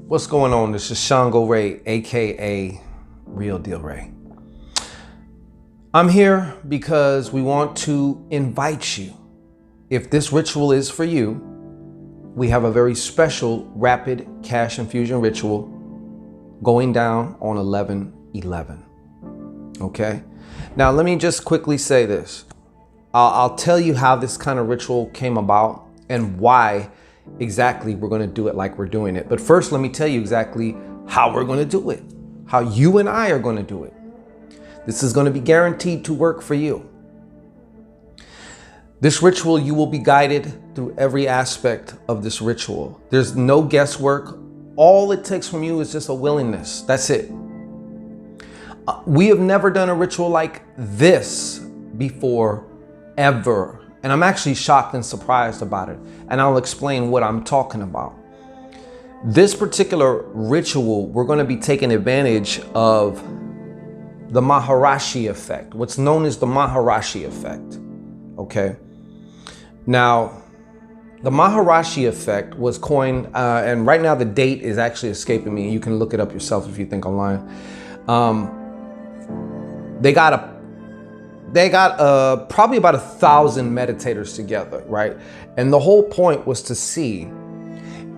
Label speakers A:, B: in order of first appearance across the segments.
A: What's going on? This is Shango Ray, aka Real Deal Ray. I'm here because we want to invite you. If this ritual is for you, we have a very special rapid cash infusion ritual going down on 11/11. Okay? Now, let me just quickly say this. I'll tell you how this kind of ritual came about and why exactly we're going to do it like we're doing it. But first, let me tell you exactly how we're going to do it, how you and I are going to do it. This is going to be guaranteed to work for you. This ritual, you will be guided through every aspect of this ritual. There's no guesswork. All it takes from you is just a willingness. That's it. We have never done a ritual like this before, ever. And I'm actually shocked and surprised about it. And I'll explain what I'm talking about. This particular ritual, we're going to be taking advantage of the Maharishi effect, what's known as the Maharishi effect. Okay. Now, the Maharishi effect was coined, and right now the date is actually escaping me. You can look it up yourself if you think I'm lying. They got probably about 1,000 meditators together, right? And the whole point was to see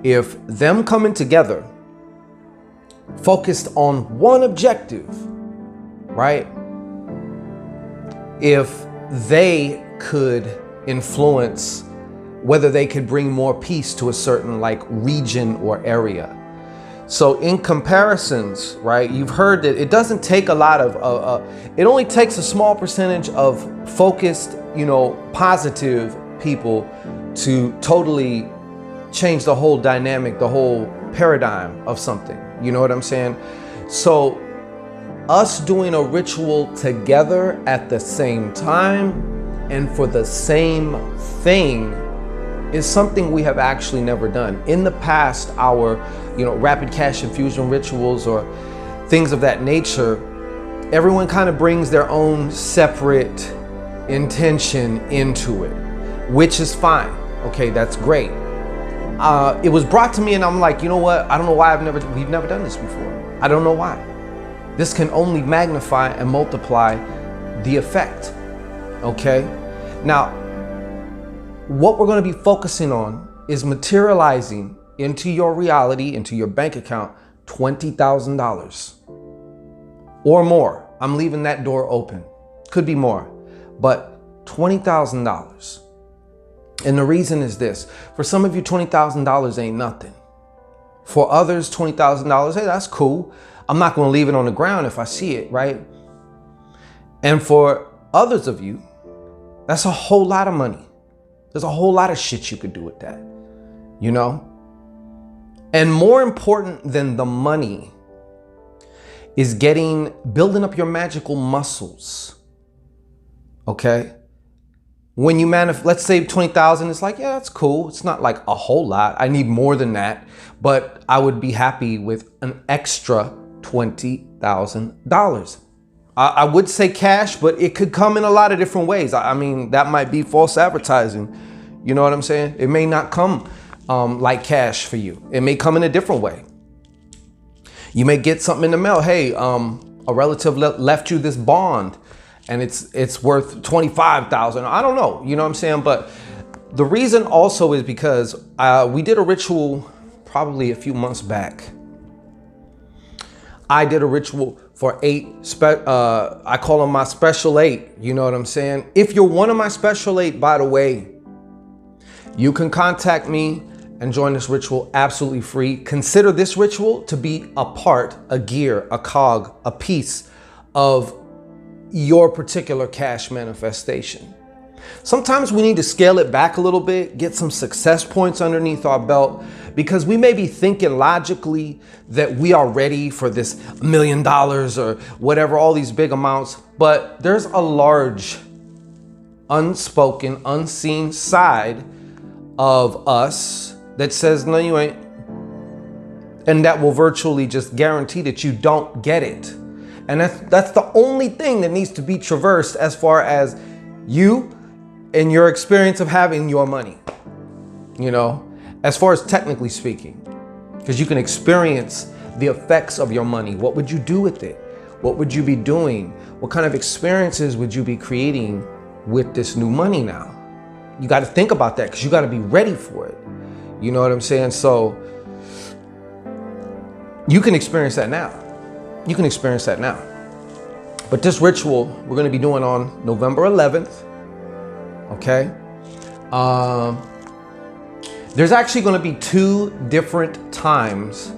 A: if them coming together focused on one objective, right? If they could influence whether they could bring more peace to a certain region or area. So in comparisons, right, you've heard that it doesn't take a lot of, it only takes a small percentage of focused, positive people to totally change the whole dynamic, the whole paradigm of something. You know what I'm saying? So us doing a ritual together at the same time and for the same thing is something we have actually never done. In the past, our rapid cash infusion rituals or things of that nature, everyone kind of brings their own separate intention into it, which is fine. Okay, that's great. It was brought to me and I'm like, you know what? I don't know why we've never done this before. I don't know why. This can only magnify and multiply the effect. Okay? Now, what we're going to be focusing on is materializing into your reality, into your bank account, $20,000 or more. I'm leaving that door open. Could be more, but $20,000. And the reason is this. For some of you, $20,000 ain't nothing. For others, $20,000, hey, that's cool. I'm not going to leave it on the ground if I see it, right? And for others of you, that's a whole lot of money. There's a whole lot of shit you could do with that, And more important than the money is building up your magical muscles. Okay? When you let's say 20,000, it's like, yeah, that's cool. It's not like a whole lot. I need more than that, but I would be happy with an extra $20,000. I would say cash, but it could come in a lot of different ways. I mean, that might be false advertising. You know what I'm saying? It may not come like cash for you. It may come in a different way. You may get something in the mail. Hey, a relative left you this bond and it's worth $25,000. I don't know. You know what I'm saying? But the reason also is because we did a ritual probably a few months back. I did a ritual for 8, I call them my special 8. You know what I'm saying? If you're one of my special 8, by the way, you can contact me and join this ritual absolutely free. Consider this ritual to be a part, a gear, a cog, a piece of your particular cash manifestation. Sometimes we need to scale it back a little bit, get some success points underneath our belt, because we may be thinking logically that we are ready for this $1 million or whatever, all these big amounts, but there's a large, unspoken, unseen side of us that says, no, you ain't. And that will virtually just guarantee that you don't get it. And that's the only thing that needs to be traversed as far as you and your experience of having your money, as far as technically speaking. because you can experience the effects of your money. What would you do with it? What would you be doing? What kind of experiences would you be creating with this new money now? You got to think about that because you got to be ready for it. You know what I'm saying? So you can experience that now. You can experience that now. But this ritual we're going to be doing on November 11th. Okay. There's actually going to be 2 different times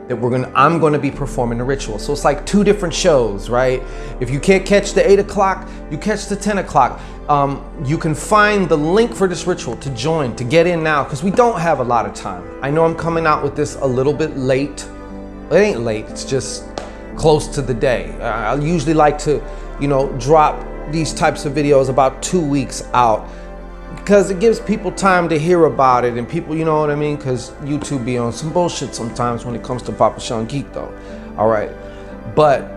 A: that I'm going to be performing the ritual. So it's like 2 different shows, right? If you can't catch the 8 o'clock, you catch the 10 o'clock. You can find the link for this ritual to join, to get in now, because we don't have a lot of time. I know I'm coming out with this a little bit late. It ain't late, it's just close to the day. I usually like to, drop these types of videos about 2 weeks out, because it gives people time to hear about it, and people, you know what I mean? Because YouTube be on some bullshit sometimes when it comes to Papa Sean Geek though. All right. But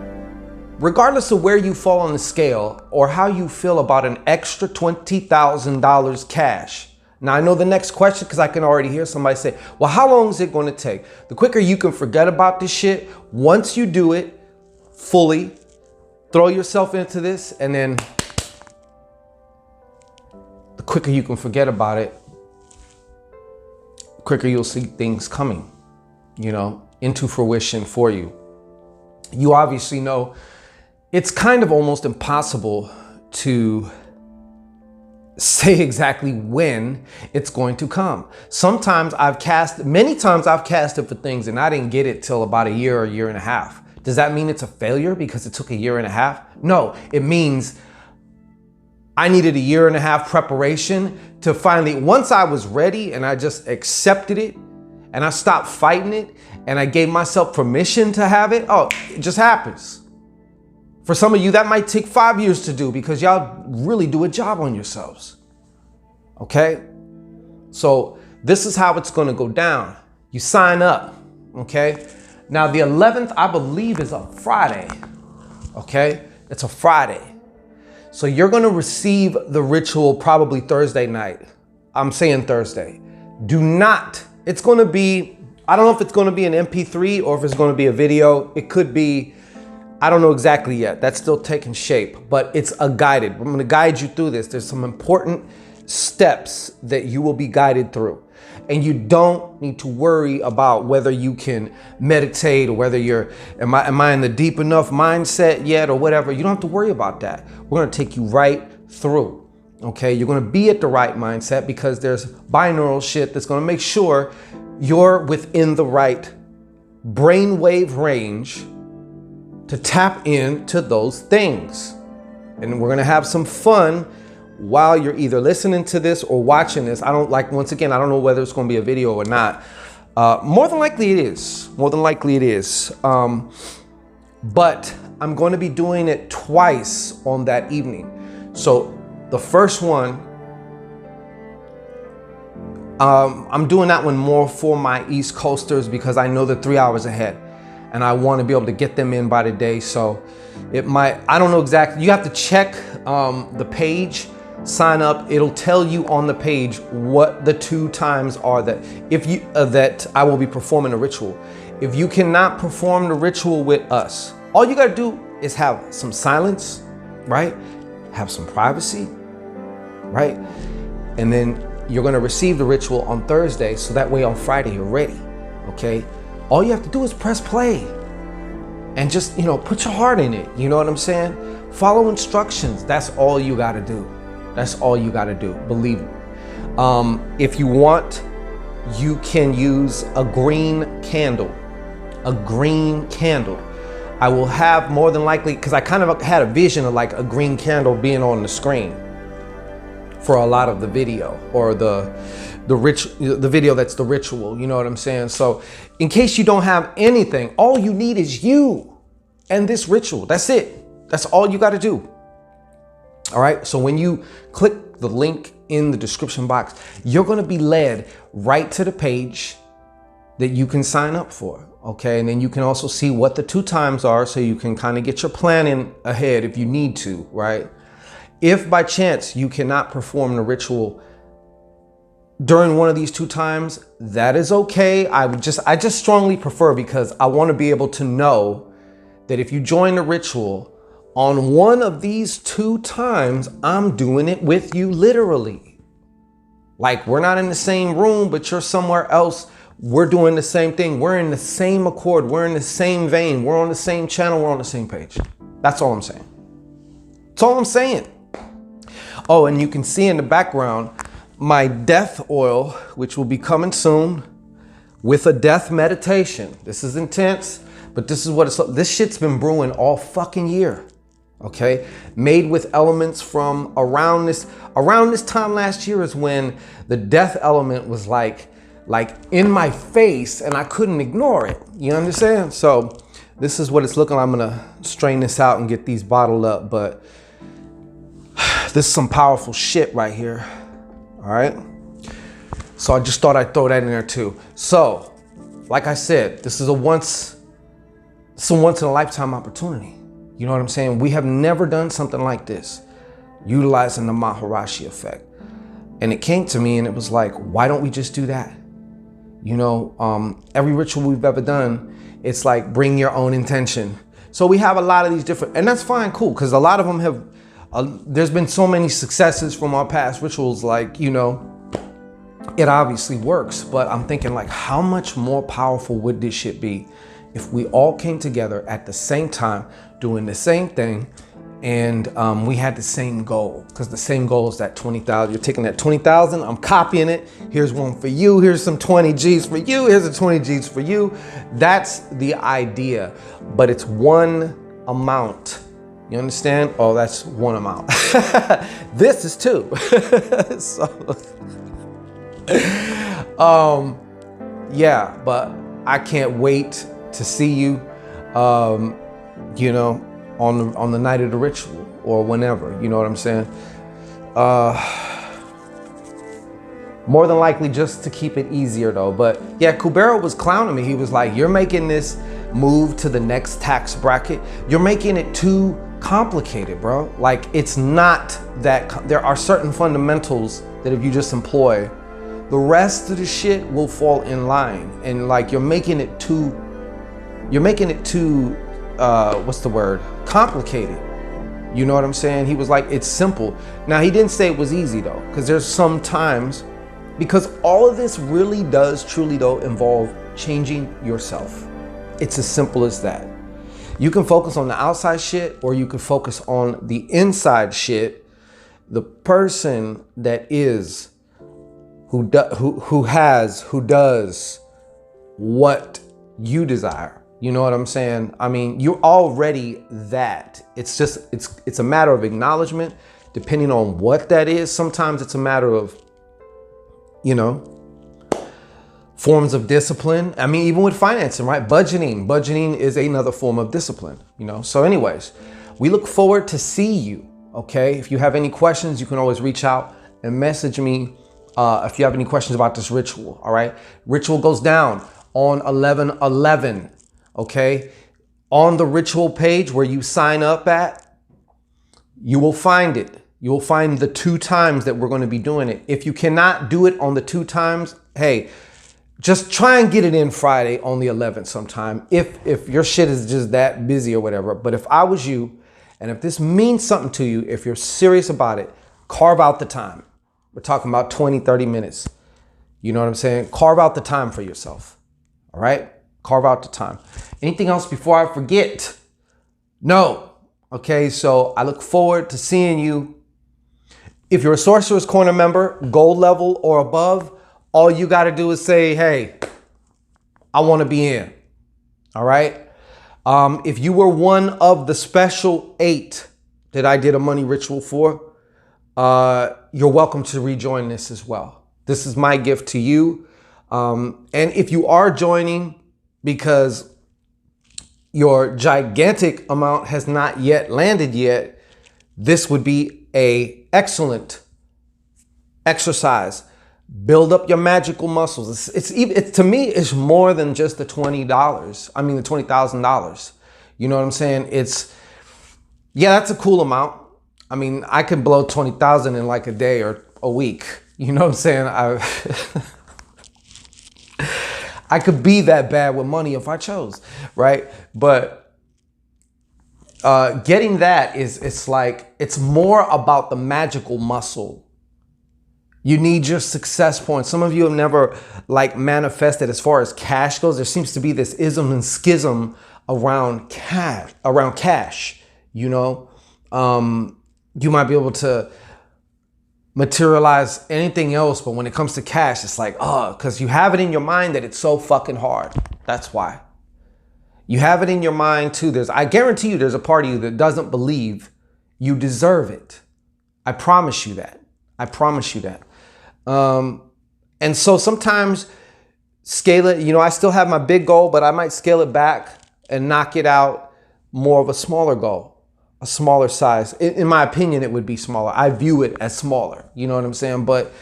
A: regardless of where you fall on the scale or how you feel about an extra $20,000 cash. Now I know the next question, because I can already hear somebody say, well, how long is it going to take? The quicker you can forget about this shit, once you do it fully, throw yourself into this, and then the quicker you can forget about it, the quicker you'll see things coming, into fruition for you. You obviously know it's kind of almost impossible to say exactly when it's going to come. Many times I've casted for things and I didn't get it till about a year or a year and a half. Does that mean it's a failure because it took a year and a half? No, it means I needed a year and a half preparation to finally, once I was ready and I just accepted it and I stopped fighting it and I gave myself permission to have it, it just happens. For some of you, that might take 5 years to do because y'all really do a job on yourselves. Okay? So this is how it's going to go down. You sign up. Okay? Now the 11th, I believe, is a Friday. Okay? It's a Friday. So you're going to receive the ritual probably Thursday night. I'm saying Thursday. It's going to be, I don't know if it's going to be an MP3 or if it's going to be a video. It could be, I don't know exactly yet. That's still taking shape, but it's a guided. I'm going to guide you through this. There's some important steps that you will be guided through. And you don't need to worry about whether you can meditate or whether am I in the deep enough mindset yet or whatever. You don't have to worry about that. We're going to take you right through. Okay. You're going to be at the right mindset because there's binaural shit that's going to make sure you're within the right brainwave range to tap into those things. And we're going to have some fun while you're either listening to this or watching this. Once again, I don't know whether it's going to be a video or not. More than likely it is. But I'm going to be doing it twice on that evening. So the first one, I'm doing that one more for my East Coasters because I know they're 3 hours ahead and I want to be able to get them in by the day. So I don't know exactly. You have to check the page. Sign up. It'll tell you on the page what the 2 times are that I will be performing a ritual. If you cannot perform the ritual with us, all you got to do is have some silence, right? Have some privacy, right? And then you're going to receive the ritual on Thursday. So that way on Friday, you're ready. Okay. All you have to do is press play and just, put your heart in it. You know what I'm saying? Follow instructions. That's all you got to do. That's all you got to do. Believe me. If you want, you can use a green candle. A green candle. I will have more than likely, because I kind of had a vision of like a green candle being on the screen for a lot of the video or the video that's the ritual. You know what I'm saying? So in case you don't have anything, all you need is you and this ritual. That's it. That's all you got to do. All right. So when you click the link in the description box, you're going to be led right to the page that you can sign up for. Okay. And then you can also see what the 2 times are so you can kind of get your planning ahead if you need to. Right. If by chance you cannot perform the ritual during one of these 2 times, that is okay. I just strongly prefer, because I want to be able to know that if you join the ritual on one of these 2 times, I'm doing it with you literally. Like, we're not in the same room, but you're somewhere else. We're doing the same thing. We're in the same accord. We're in the same vein. We're on the same channel. We're on the same page. That's all I'm saying. That's all I'm saying. Oh, and you can see in the background my death oil, which will be coming soon with a death meditation. This is intense, but this is what it's, this shit's been brewing all fucking year. Okay, made with elements from around this time last year is when the death element was like in my face and I couldn't ignore it. You understand? So this is what it's looking like. I'm gonna strain this out and get these bottled up, but this is some powerful shit right here. All right. So I just thought I'd throw that in there too. So, like I said, this is a once in a lifetime opportunity. You know what I'm saying? We have never done something like this, utilizing the Maharishi effect. And it came to me and it was like, why don't we just do that? You know, every ritual we've ever done, it's like bring your own intention. So we have a lot of these different, and that's fine, cool, because a lot of them have, there's been so many successes from our past rituals, like, you know, it obviously works, but I'm thinking like, how much more powerful would this shit be if we all came together at the same time, doing the same thing, and we had the same goal? Because the same goal is that 20,000. You're taking that 20,000, I'm copying it. Here's one for you. Here's some 20 G's for you. Here's a 20 G's for you. That's the idea, but it's one amount. You understand? Oh, that's one amount. This is 2. So, yeah, but I can't wait to see you, you know, on the night of the ritual or whenever, you know what I'm saying? More than likely just to keep it easier though. But yeah, Kubera was clowning me. He was like, you're making this move to the next tax bracket. You're making it too complicated, bro. Like, it's not that, there are certain fundamentals that if you just employ, the rest of the shit will fall in line. And like, you're making it too, what's the word? Complicated. You know what I'm saying? He was like, it's simple. Now, he didn't say it was easy though, because there's some times, because all of this really does truly though involve changing yourself. It's as simple as that. You can focus on the outside shit, or you can focus on the inside shit. The person that is, who does what you desire. You know what I'm saying? I mean, you're already that. It's just, it's a matter of acknowledgement, depending on what that is. Sometimes it's a matter of, you know, forms of discipline. I mean, even with financing, right? Budgeting is another form of discipline, you know? So anyways, we look forward to see you, okay? If you have any questions, you can always reach out and message me if you have any questions about this ritual, all right? Ritual goes down on 11/11, okay? On the ritual page where you sign up at, you will find it. You will find the 2 times that we're going to be doing it. If you cannot do it on the 2 times, hey, just try and get it in Friday on the 11th sometime, if your shit is just that busy or whatever. But if I was you, and if this means something to you, if you're serious about it, carve out the time. We're talking about 20, 30 minutes. You know what I'm saying? Carve out the time for yourself. All right? Carve out the time. Anything else before I forget? No. Okay, so I look forward to seeing you. If you're a Sorcerer's Corner member, gold level or above, all you got to do is say, hey, I want to be in. All right. If you were one of the special 8 that I did a money ritual for, you're welcome to rejoin this as well. This is my gift to you. And if you are joining because your gigantic amount has not yet landed yet, this would be an excellent exercise. Build up your magical muscles. It's to me, it's more than just the $20. I mean, the $20,000. You know what I'm saying? Yeah, that's a cool amount. I mean, I could blow 20,000 in like a day or a week. You know what I'm saying? I could be that bad with money if I chose, right? But getting that it's more about the magical muscle. You need your success points. Some of you have never like manifested as far as cash goes. There seems to be this ism and schism around cash, you know. You might be able to materialize anything else, but when it comes to cash, it's like, because you have it in your mind that it's so fucking hard. That's why. You have it in your mind too. I guarantee you there's a part of you that doesn't believe you deserve it. I promise you that. I promise you that. And so sometimes scale it, you know, I still have my big goal, but I might scale it back and knock it out more of a smaller goal, a smaller size. In my opinion, it would be smaller. I view it as smaller, you know what I'm saying? But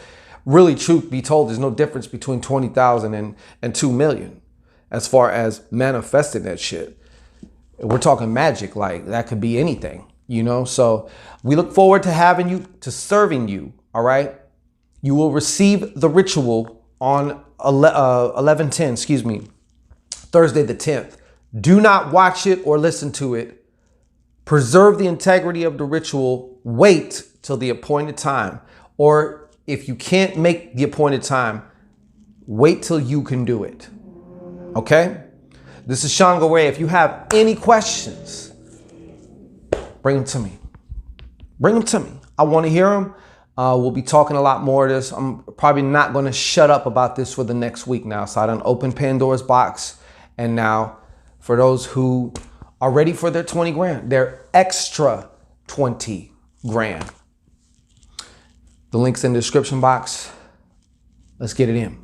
A: really, truth be told, there's no difference between 20,000 and 2 million as far as manifesting that shit. We're talking magic, like that could be anything, you know? So we look forward to having you, to serving you, all right? You will receive the ritual on 11/10, Thursday the 10th. Do not watch it or listen to it. Preserve the integrity of the ritual. Wait till the appointed time. Or if you can't make the appointed time, wait till you can do it. Okay? This is Sean Goray. If you have any questions, bring them to me. Bring them to me. I want to hear them. We'll be talking a lot more of this. I'm probably not going to shut up about this for the next week now. So I done opened Pandora's box. And now for those who are ready for their 20 grand, their extra 20 grand. The link's in the description box. Let's get it in.